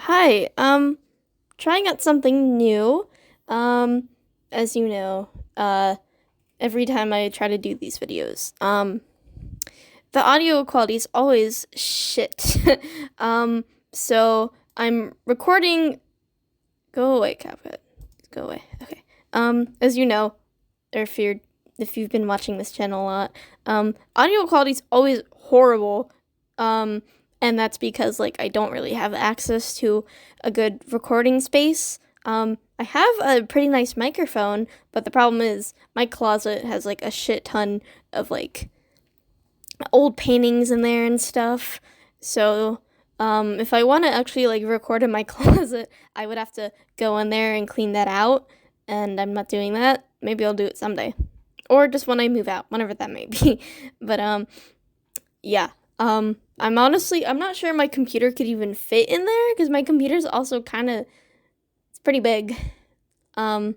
Hi, trying out something new. Um, as you know, every time I try to do these videos, the audio quality is always shit. So I'm recording. Go away, CapCut. Go away. Okay. As you know, or if you've been watching this channel a lot, audio quality is always horrible. Um, and that's because I don't really have access to a good recording space. I have a pretty nice microphone, but the problem is my closet has a shit ton of old paintings in there and stuff. So, if I want to actually record in my closet, I would have to go in there and clean that out, and I'm not doing that. Maybe I'll do it someday, or just when I move out, whenever that may be. But yeah. I'm not sure my computer could even fit in there because my computer's also it's pretty big. Um,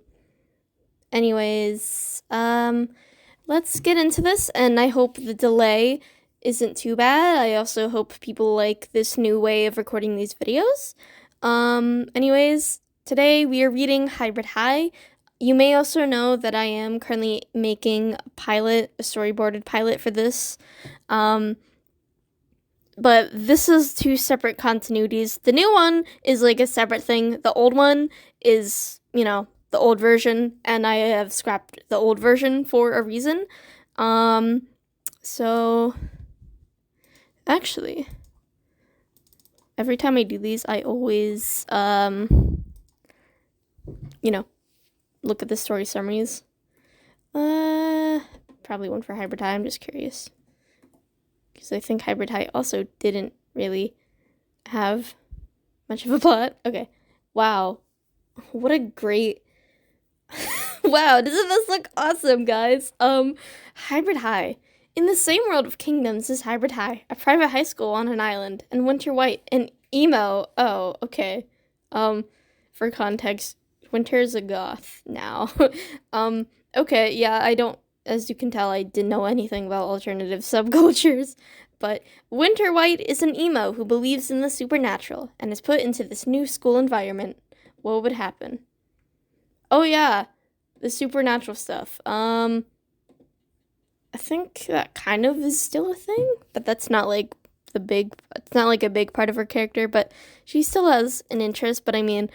anyways, let's get into this, and I hope the delay isn't too bad. I also hope people like this new way of recording these videos. Anyways, today we are reading Hybrid High. You may also know that I am currently making a storyboarded pilot for this. But this is two separate continuities. The new one is a separate thing. The old one is, the old version, and I have scrapped the old version for a reason. So actually, every time I do these, I always, look at the story summaries. Probably one for Hybrid High. I'm just curious. Because I think Hybrid High also didn't really have much of a plot. Okay. Wow. What a great... Wow, doesn't this look awesome, guys? Hybrid High. In the same world of kingdoms is Hybrid High, a private high school on an island, and Winter White, an emo. Oh, okay. For context, Winter's a goth now. Okay, yeah, as you can tell, I didn't know anything about alternative subcultures, but Winter White is an emo who believes in the supernatural and is put into this new school environment. What would happen? Oh yeah, the supernatural stuff. I think that kind of is still a thing, but that's not it's not a big part of her character, but she still has an interest. But I mean,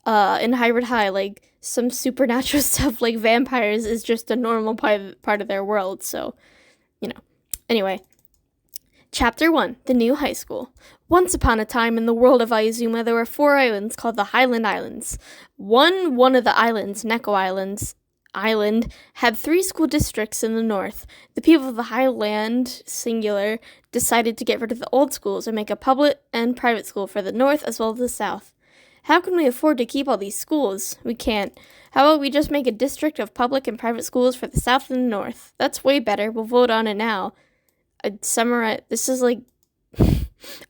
in Hybrid High, some supernatural stuff like vampires is just a normal part of their world, so, Anyway, Chapter 1, The New High School. Once upon a time in the world of Ayazuma, there were 4 islands called the Highland Islands. One of the islands, Neko Island, had 3 school districts in the north. The people of the Highland, singular, decided to get rid of the old schools and make a public and private school for the north as well as the south. How can we afford to keep all these schools? We can't. How about we just make a district of public and private schools for the south and the north? That's way better. We'll vote on it now. I'd summarize. This is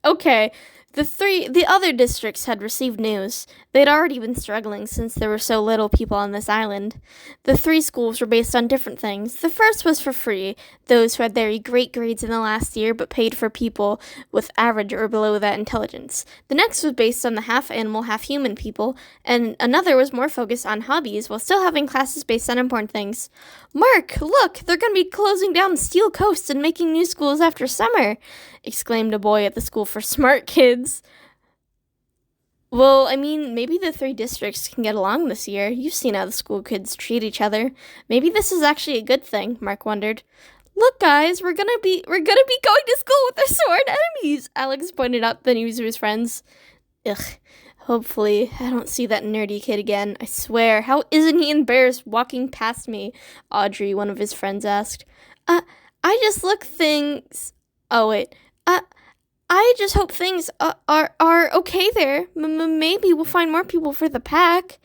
okay. The other districts had received news. They'd already been struggling since there were so little people on this island. The 3 schools were based on different things. The first was for free, those who had very great grades in the last year but paid for people with average or below that intelligence. The next was based on the half-animal, half-human people, and another was more focused on hobbies while still having classes based on important things. Mark, look, they're going to be closing down Steel Coast and making new schools after summer, exclaimed a boy at the school for smart kids. Well, I mean, maybe the 3 districts can get along this year. You've seen how the school kids treat each other. Maybe this is actually a good thing, Mark wondered. Look, guys, we're gonna be going to school with our sworn enemies, Alex pointed out the news to his friends. Ugh. Hopefully, I don't see that nerdy kid again. I swear, how isn't he embarrassed walking past me? Audrey, one of his friends, asked. I just look things... Oh, wait. I just hope things are okay there. Maybe we'll find more people for the pack.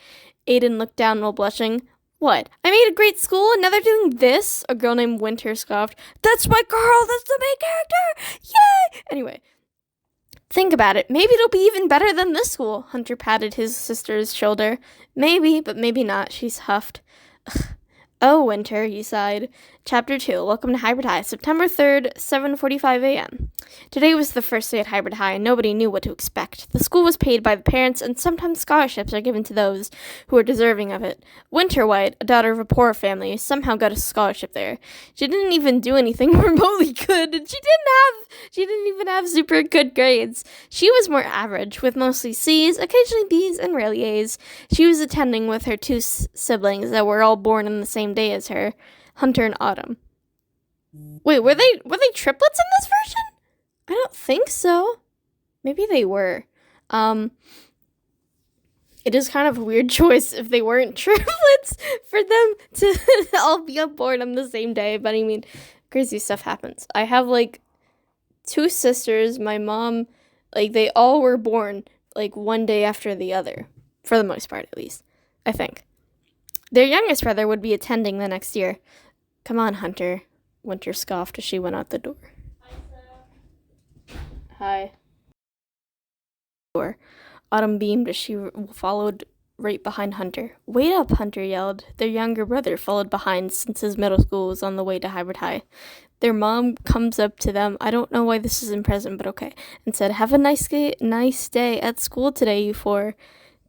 Aiden looked down while blushing. What? I made a great school and now they're doing this? A girl named Winter scoffed. That's my girl! That's the main character! Yay! Anyway. Think about it. Maybe it'll be even better than this school. Hunter patted his sister's shoulder. Maybe, but maybe not, she huffed. Ugh. Oh, Winter, he sighed. Chapter 2. Welcome to Hybrid High, September 3rd, 7:45 a.m. Today was the first day at Hybrid High, and nobody knew what to expect. The school was paid by the parents, and sometimes scholarships are given to those who are deserving of it. Winter White, a daughter of a poor family, somehow got a scholarship there. She didn't even do anything remotely good, and she didn't even have super good grades. She was more average, with mostly C's, occasionally B's, and rarely A's. She was attending with her two siblings that were all born on the same day as her, Hunter and Autumn. Wait, were they triplets in this version? I don't think so. Maybe they were. It is kind of a weird choice if they weren't triplets for them to all be born on the same day. But I mean, crazy stuff happens. I have like two sisters. My mom, like they all were born like one day after the other, for the most part at least, I think. Their youngest brother would be attending the next year. Come on, Hunter, Winter scoffed as she went out the door. Hi. Autumn beamed as she followed right behind Hunter. Wait up, Hunter yelled. Their younger brother followed behind since his middle school was on the way to Hybrid High. Their mom comes up to them, I don't know why this isn't present, but okay, and said, have a nice day at school today, you four.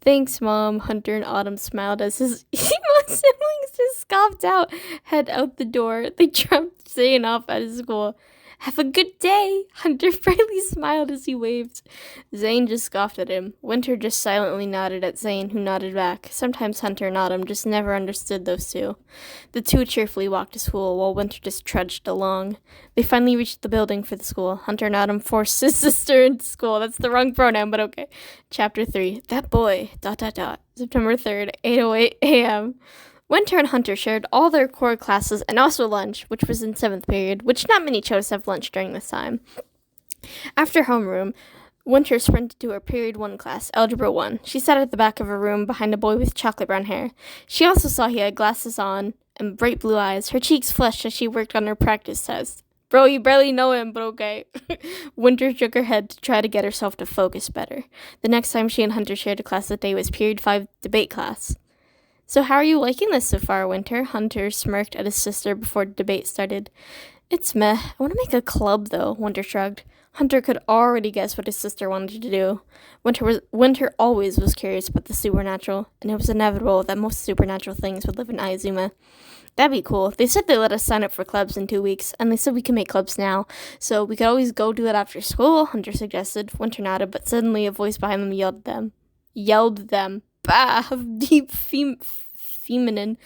Thanks, Mom. Hunter and Autumn smiled as his siblings just scoffed out, head out the door. They jumped Zane off at his school. Have a good day. Hunter brightly smiled as he waved. Zane just scoffed at him. Winter just silently nodded at Zane, who nodded back. Sometimes Hunter and Autumn just never understood those two. The two cheerfully walked to school, while Winter just trudged along. They finally reached the building for the school. Hunter and Autumn forced his sister into school. That's the wrong pronoun, but okay. Chapter 3. That boy, ... September 3rd, 8:08 a.m. Winter and Hunter shared all their core classes and also lunch, which was in 7th period, which not many chose to have lunch during this time. After homeroom, Winter sprinted to her period 1 class, Algebra 1. She sat at the back of her room behind a boy with chocolate brown hair. She also saw he had glasses on and bright blue eyes. Her cheeks flushed as she worked on her practice test. Bro, you barely know him, but okay. Winter shook her head to try to get herself to focus better. The next time she and Hunter shared a class that day was period 5 debate class. So how are you liking this so far, Winter? Hunter smirked at his sister before the debate started. It's meh. I want to make a club, though, Winter shrugged. Hunter could already guess what his sister wanted to do. Winter always was curious about the supernatural, and it was inevitable that most supernatural things would live in Ayazuma. That'd be cool. They said they let us sign up for clubs in 2 weeks, and they said we can make clubs now, so we could always go do it after school, Hunter suggested. Winter nodded, but suddenly a voice behind them yelled them. Bah! A deep feminine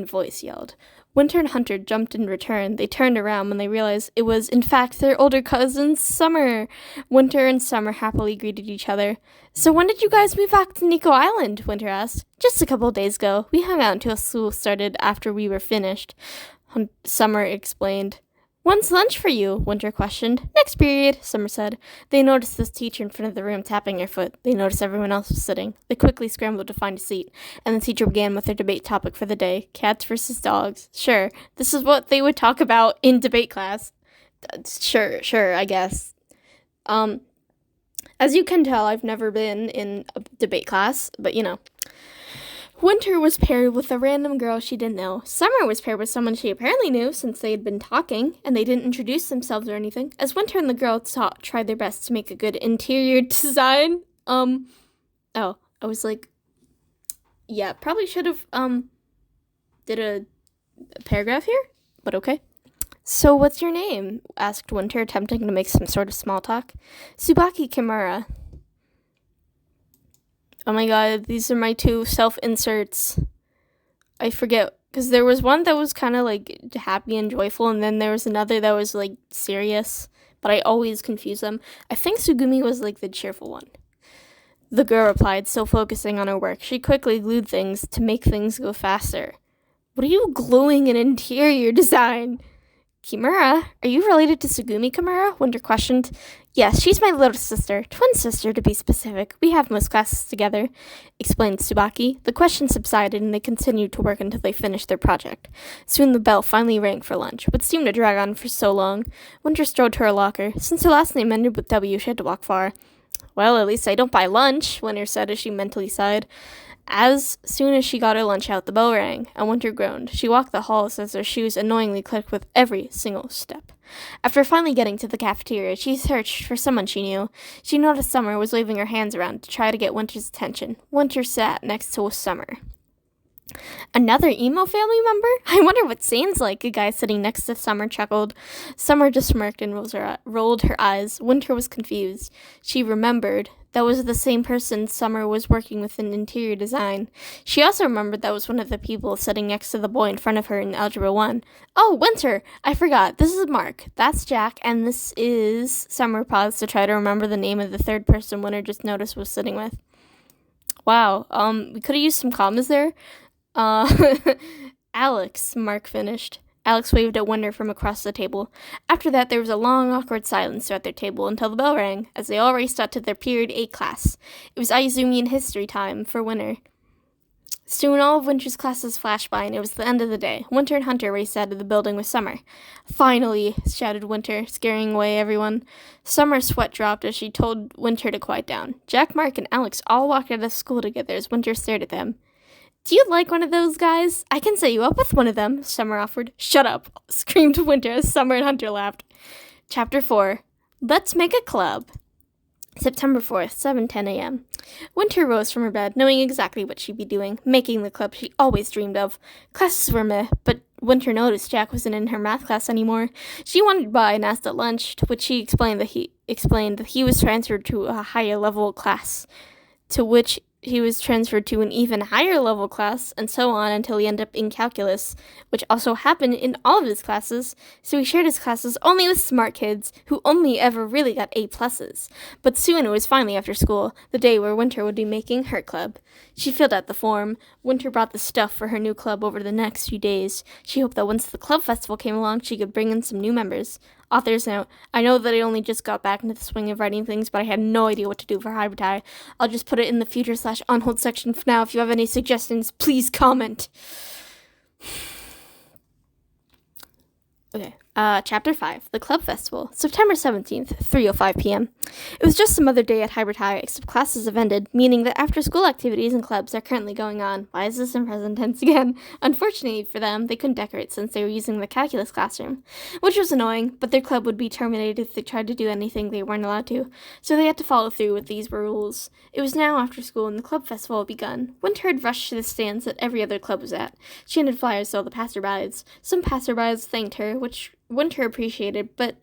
voice yelled. Winter and Hunter jumped in return. They turned around when they realized it was, in fact, their older cousin, Summer. Winter and Summer happily greeted each other. So when did you guys move back to Nico Island? Winter asked. Just a couple of days ago. We hung out until school started after we were finished, Summer explained. When's lunch for you? Winter questioned. Next period, Summer said. They noticed this teacher in front of the room tapping her foot. They noticed everyone else was sitting. They quickly scrambled to find a seat, and the teacher began with their debate topic for the day, cats versus dogs. Sure, this is what they would talk about in debate class. Sure, I guess. As you can tell, I've never been in a debate class, but you know. Winter was paired with a random girl she didn't know. Summer was paired with someone she apparently knew since they had been talking, and they didn't introduce themselves or anything. As Winter and the girl tried their best to make a good interior design, I was like, yeah, probably should have, did a paragraph here, but okay. So what's your name? Asked Winter, attempting to make some sort of small talk. Tsubaki Kimura. Oh my god, these are my 2 self-inserts. I forget, because there was one that was kind of like happy and joyful, and then there was another that was like serious, but I always confuse them. I think Sugumi was like the cheerful one. The girl replied, still focusing on her work. She quickly glued things to make things go faster. What are you gluing in interior design? Kimura, are you related to Sugumi Kimura? Winter questioned. Yes, she's my little sister, twin sister to be specific. We have most classes together, explained Tsubaki. The question subsided and they continued to work until they finished their project. Soon the bell finally rang for lunch, which seemed to drag on for so long. Winter strode to her locker. Since her last name ended with W, she had to walk far. Well, at least I don't buy lunch, Winter said as she mentally sighed. As soon as she got her lunch out, the bell rang, and Winter groaned. She walked the halls as her shoes annoyingly clicked with every single step. After finally getting to the cafeteria, she searched for someone she knew. She noticed Summer was waving her hands around to try to get Winter's attention. Winter sat next to Summer. Another emo family member? I wonder what Zane's like, a guy sitting next to Summer chuckled. Summer just smirked and rolled her eyes. Winter was confused. She remembered that was the same person Summer was working with in interior design. She also remembered that was one of the people sitting next to the boy in front of her in Algebra 1. Oh, Winter! I forgot. This is Mark. That's Jack, and this is... Summer paused to try to remember the name of the third person Winter just noticed was sitting with. Wow, we could have used some commas there. Alex, Mark finished. Alex waved at Winter from across the table. After that, there was a long, awkward silence throughout their table until the bell rang, as they all raced out to their Period 8 class. It was Izumian history time for Winter. Soon all of Winter's classes flashed by, and it was the end of the day. Winter and Hunter raced out of the building with Summer. Finally, shouted Winter, scaring away everyone. Summer's sweat dropped as she told Winter to quiet down. Jack, Mark, and Alex all walked out of school together as Winter stared at them. Do you like one of those guys? I can set you up with one of them, Summer offered. Shut up, screamed Winter as Summer and Hunter laughed. Chapter 4. Let's Make a Club. September 4th, 7:10 a.m. Winter rose from her bed, knowing exactly what she'd be doing, making the club she always dreamed of. Classes were meh, but Winter noticed Jack wasn't in her math class anymore. She wandered by and asked at lunch, to which he explained that he was transferred to a higher level class, to which he was transferred to an even higher level class, and so on until he ended up in calculus, which also happened in all of his classes, so he shared his classes only with smart kids, who only ever really got A+. But soon it was finally after school, the day where Winter would be making her club. She filled out the form. Winter brought the stuff for her new club over the next few days. She hoped that once the club festival came along, she could bring in some new members. Author's note, I know that I only just got back into the swing of writing things, but I had no idea what to do for Hybrid High. I'll just put it in the future/on hold section for now. If you have any suggestions, please comment. Okay, Chapter 5, The Club Festival, September 17th, 3:05 p.m. It was just some other day at Hybrid High, except classes have ended, meaning that after-school activities and clubs are currently going on. Why is this in present tense again? Unfortunately for them, they couldn't decorate since they were using the calculus classroom, which was annoying, but their club would be terminated if they tried to do anything they weren't allowed to, so they had to follow through with these rules. It was now after school, and the club festival had begun. Winter had rushed to the stands that every other club was at. She handed flyers to all the passerbys. Some passerbys thanked her, which Winter appreciated, but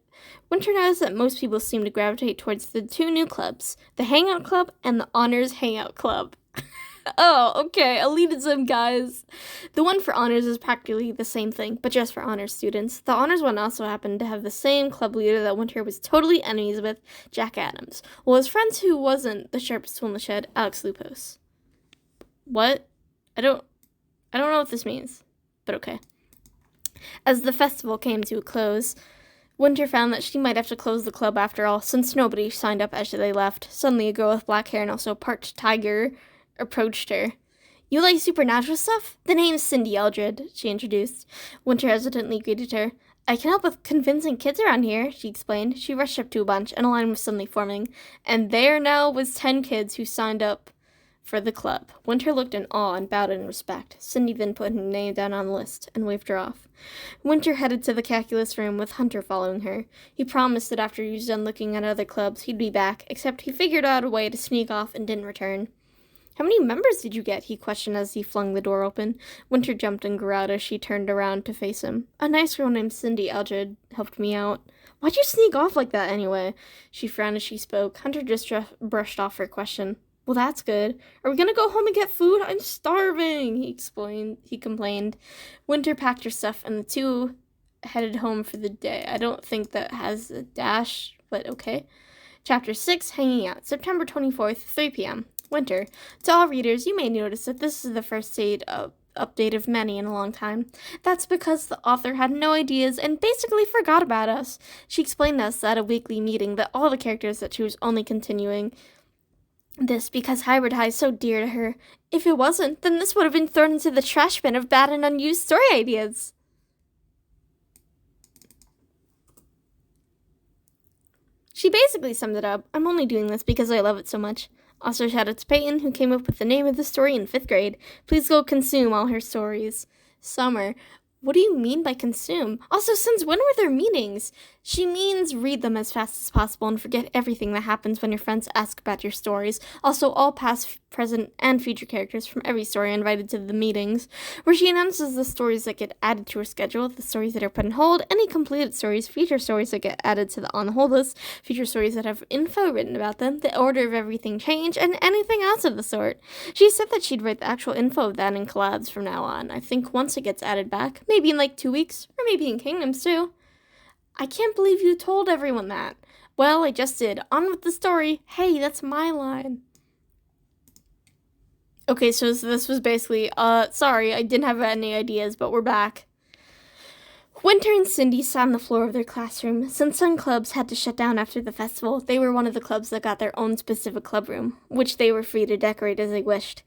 Winter noticed that most people seemed to gravitate towards the two new clubs, the Hangout Club and the Honors Hangout Club. Oh, okay, elitism, guys. The one for honors is practically the same thing, but just for honors students. The honors one also happened to have the same club leader that Winter was totally enemies with, Jack Adams. Well, his friend who wasn't the sharpest tool in the shed, Alex Lupos. What? I don't know what this means, but okay. As the festival came to a close, Winter found that she might have to close the club after all, since nobody signed up as they left. Suddenly, a girl with black hair and also a parched tiger approached her. You like supernatural stuff? The name's Cindy Eldred, she introduced. Winter hesitantly greeted her. I can help with convincing kids around here, she explained. She rushed up to a bunch, and a line was suddenly forming, and there now was 10 kids who signed up for the club. Winter looked in awe and bowed in respect. Cindy then put her name down on the list and waved her off. Winter headed to the calculus room with Hunter following her. He promised that after he was done looking at other clubs, he'd be back, except he figured out a way to sneak off and didn't return. How many members did you get? He questioned as he flung the door open. Winter jumped and grew out as she turned around to face him. A nice girl named Cindy Eldred helped me out. Why'd you sneak off like that anyway? She frowned as she spoke. Hunter just brushed off her question. Well, that's good. Are we gonna go home and get food? I'm starving, he complained. Winter packed her stuff, and the two headed home for the day. I don't think that has a dash, but okay. Chapter 6, Hanging Out, September 24th, 3 p.m. Winter. To all readers, you may notice that this is the first update of many in a long time. That's because the author had no ideas and basically forgot about us. She explained to us at a weekly meeting that all the characters that she was only continuing this because Hybrid High is so dear to her. If it wasn't, then this would have been thrown into the trash bin of bad and unused story ideas. She basically summed it up. I'm only doing this because I love it so much. Also, shout out to Peyton, who came up with the name of the story in 5th grade. Please go consume all her stories. Summer, what do you mean by consume? Also, since when were there meetings? She means read them as fast as possible and forget everything that happens when your friends ask about your stories. Also, all past, present, and future characters from every story are invited to the meetings, where she announces the stories that get added to her schedule, the stories that are put on hold, any completed stories, future stories that get added to the on-hold list, future stories that have info written about them, the order of everything change, and anything else of the sort. She said that she'd write the actual info of that in collabs from now on. I think once it gets added back, maybe in like 2 weeks, or maybe in Kingdoms too. I can't believe you told everyone that. Well, I just did. On with the story. Hey, that's my line. Okay, so this was basically, sorry, I didn't have any ideas, but we're back. Winter and Cindy sat on the floor of their classroom. Since some clubs had to shut down after the festival, they were one of the clubs that got their own specific club room, which they were free to decorate as they wished.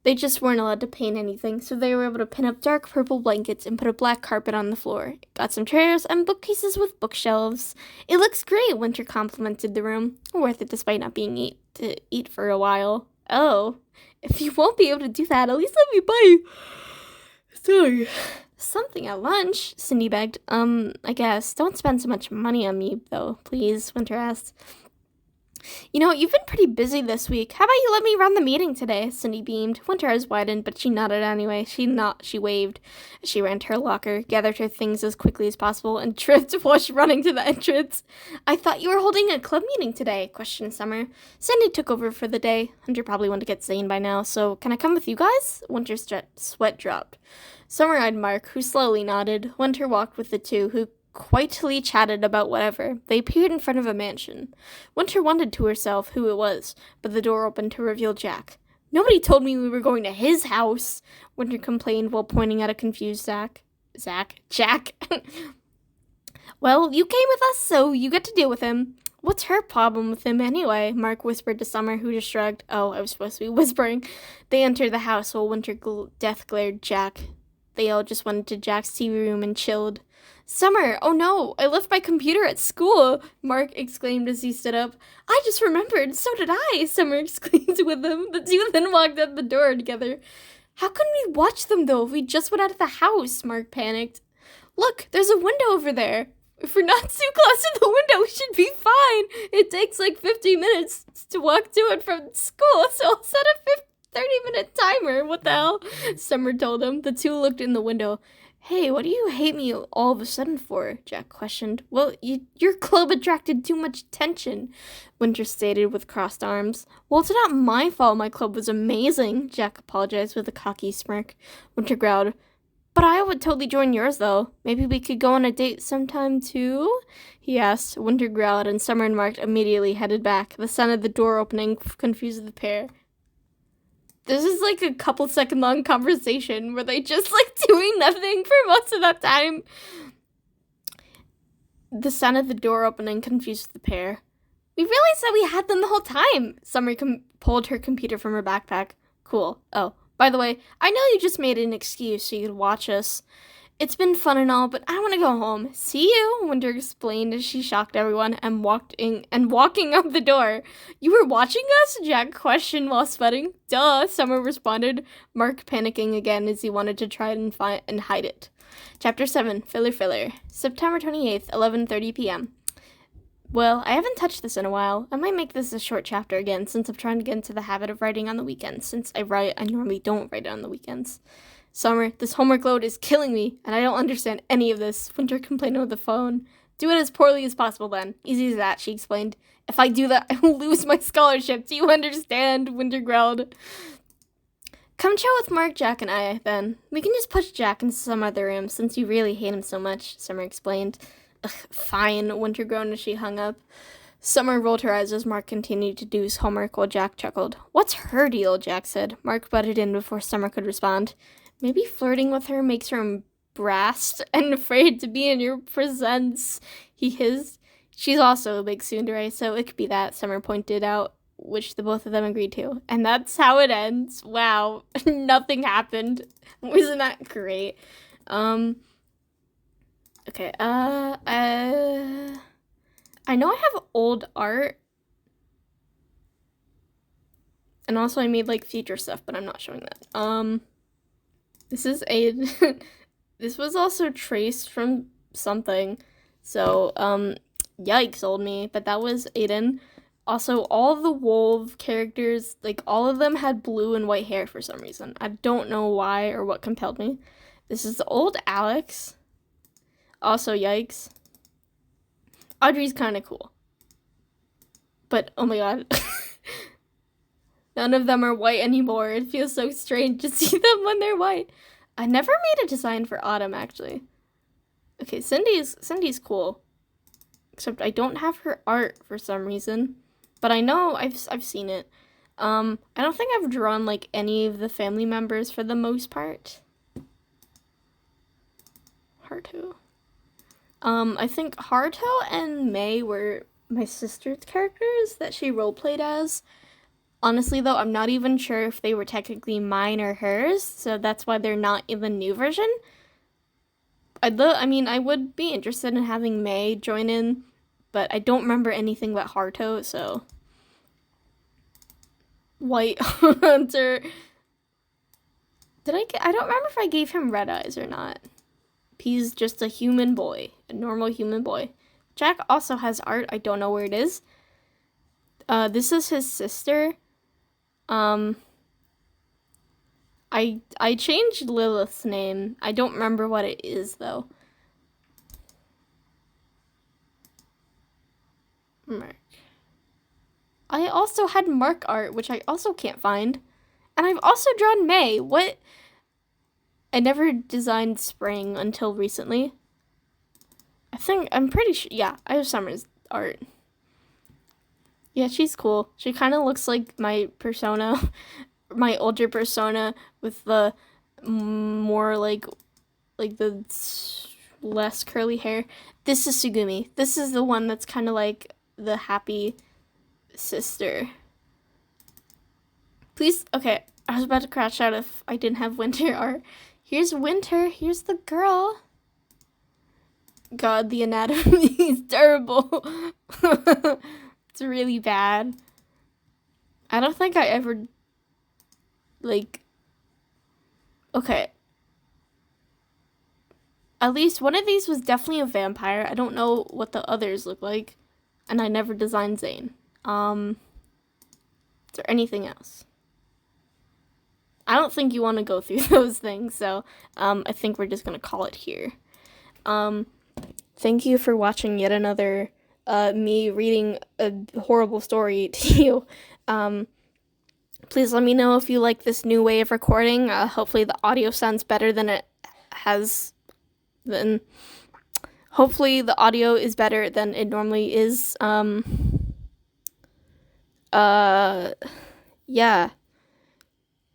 They just weren't allowed to paint anything, so they were able to pin up dark purple blankets and put a black carpet on the floor. Got some chairs and bookcases with bookshelves. It looks great, Winter complimented the room. Worth it despite not being to eat for a while. Oh, if you won't be able to do that, at least let me buy you. Sorry. Something at lunch, Cindy begged. I guess. Don't spend so much money on me, though, please, Winter asked. You know, you've been pretty busy this week. How about you let me run the meeting today? Cindy beamed. Winter eyes widened, but she nodded anyway. She waved. She ran to her locker, gathered her things as quickly as possible, and tripped while running to the entrance. I thought you were holding a club meeting today, questioned Summer. Cindy took over for the day. Hunter probably wanted to get Zane by now, so can I come with you guys? Winter's sweat dropped. Summer eyed Mark, who slowly nodded. Winter walked with the two, who quietly chatted about whatever. They appeared in front of a mansion. Winter wondered to herself who it was, but the door opened to reveal Jack. Nobody told me we were going to his house, Winter complained while pointing at a confused Jack. Well, you came with us, so you get to deal with him. What's her problem with him anyway? Mark whispered to Summer, who just shrugged. Oh, I was supposed to be whispering. They entered the house while Winter death glared Jack. They all just went to Jack's TV room and chilled. Summer, oh no, I left my computer at school, Mark exclaimed as he stood up. I just remembered, so did I, Summer exclaimed with him. The two then walked out the door together. How couldn't we watch them, though, if we just went out of the house, Mark panicked. Look, there's a window over there. If we're not too close to the window, we should be fine. It takes like 50 minutes to walk to it from school, so I'll set a 30-minute timer. What the hell? Summer told him. The two looked in the window. Hey, what do you hate me all of a sudden for? Jack questioned. Well, your club attracted too much attention, Winter stated with crossed arms. Well, it's not my fault my club was amazing, Jack apologized with a cocky smirk. Winter growled. But I would totally join yours, though. Maybe we could go on a date sometime, too? He asked. Winter growled, and Summer and Mark immediately headed back. The sound of the door opening confused the pair. This is like a couple second long conversation where they just like doing nothing for most of that time. The sound of the door opening confused the pair. We realized that we had them the whole time. Summer pulled her computer from her backpack. Cool. Oh, by the way, I know you just made an excuse so you could watch us. It's been fun and all, but I want to go home. See you, Winter explained as she shocked everyone and walking out the door. You were watching us? Jack questioned while sweating. Duh, Summer responded, Mark panicking again as he wanted to try and hide it. Chapter 7, Filler. September 28th, 11:30 p.m. Well, I haven't touched this in a while. I might make this a short chapter again since I'm trying to get into the habit of writing on the weekends. Since I normally don't write on the weekends. Summer, this homework load is killing me, and I don't understand any of this, Winter complained over the phone. Do it as poorly as possible, then. Easy as that, she explained. If I do that, I will lose my scholarship. Do you understand? Winter growled. Come chill with Mark, Jack, and I, then. We can just push Jack into some other room, since you really hate him so much, Summer explained. Ugh, fine, Winter groaned as she hung up. Summer rolled her eyes as Mark continued to do his homework while Jack chuckled. What's her deal? Jack said. Mark butted in before Summer could respond. Maybe flirting with her makes her embarrassed and afraid to be in your presence, he hissed. She's also a big tsundere, so it could be that, Summer pointed out, which the both of them agreed to. And that's how it ends. Wow, nothing happened. Wasn't that great? Okay, I know I have old art. And also I made like future stuff, but I'm not showing that. This is a this was also traced from something. So, yikes, old me, but that was Aiden. Also, all of the wolf characters, like all of them had blue and white hair for some reason. I don't know why or what compelled me. This is the old Alex. Also, yikes. Audrey's kind of cool. But, oh my god. None of them are white anymore. It feels so strange to see them when they're white. I never made a design for Autumn, actually. Okay, Cindy's cool. Except I don't have her art for some reason. But I know I've seen it. I don't think I've drawn like any of the family members for the most part. Harto. I think Harto and May were my sister's characters that she roleplayed as. Honestly, though, I'm not even sure if they were technically mine or hers, so that's why they're not in the new version. I would be interested in having May join in, but I don't remember anything about Harto, so... White Hunter... I don't remember if I gave him red eyes or not. He's just a human boy, a normal human boy. Jack also has art, I don't know where it is. This is his sister. I changed Lilith's name. I don't remember what it is, though. Mark. I also had Mark art, which I also can't find. And I've also drawn May. What? I never designed Spring until recently. I'm pretty sure, yeah, I have Summer's art. Yeah, she's cool. She kind of looks like my persona, my older persona with the more like the less curly hair. This is Sugumi. This is the one that's kind of like the happy sister. Please, okay, I was about to crash out if I didn't have Winter art. Here's Winter. Here's the girl. God, the anatomy is terrible. It's really bad. I don't think I ever, like, okay. At least one of these was definitely a vampire. I don't know what the others look like. And I never designed Zane. Is there anything else? I don't think you want to go through those things, so I think we're just going to call it here. Thank you for watching yet another me reading a horrible story to you. Please let me know if you like this new way of recording. Hopefully the audio sounds better than it has been. Hopefully the audio is better than it normally is. Yeah.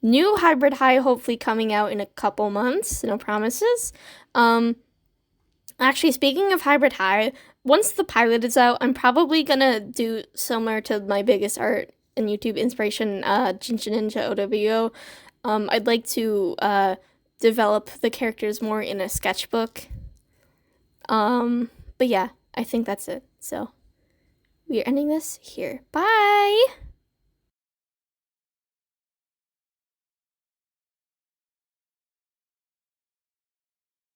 New Hybrid High hopefully coming out in a couple months. No promises. Actually, speaking of Hybrid High, once the pilot is out, I'm probably gonna do similar to my biggest art and YouTube inspiration, Jinja Ninja OWO. I'd like to develop the characters more in a sketchbook. But yeah, I think that's it. So we are ending this here. Bye!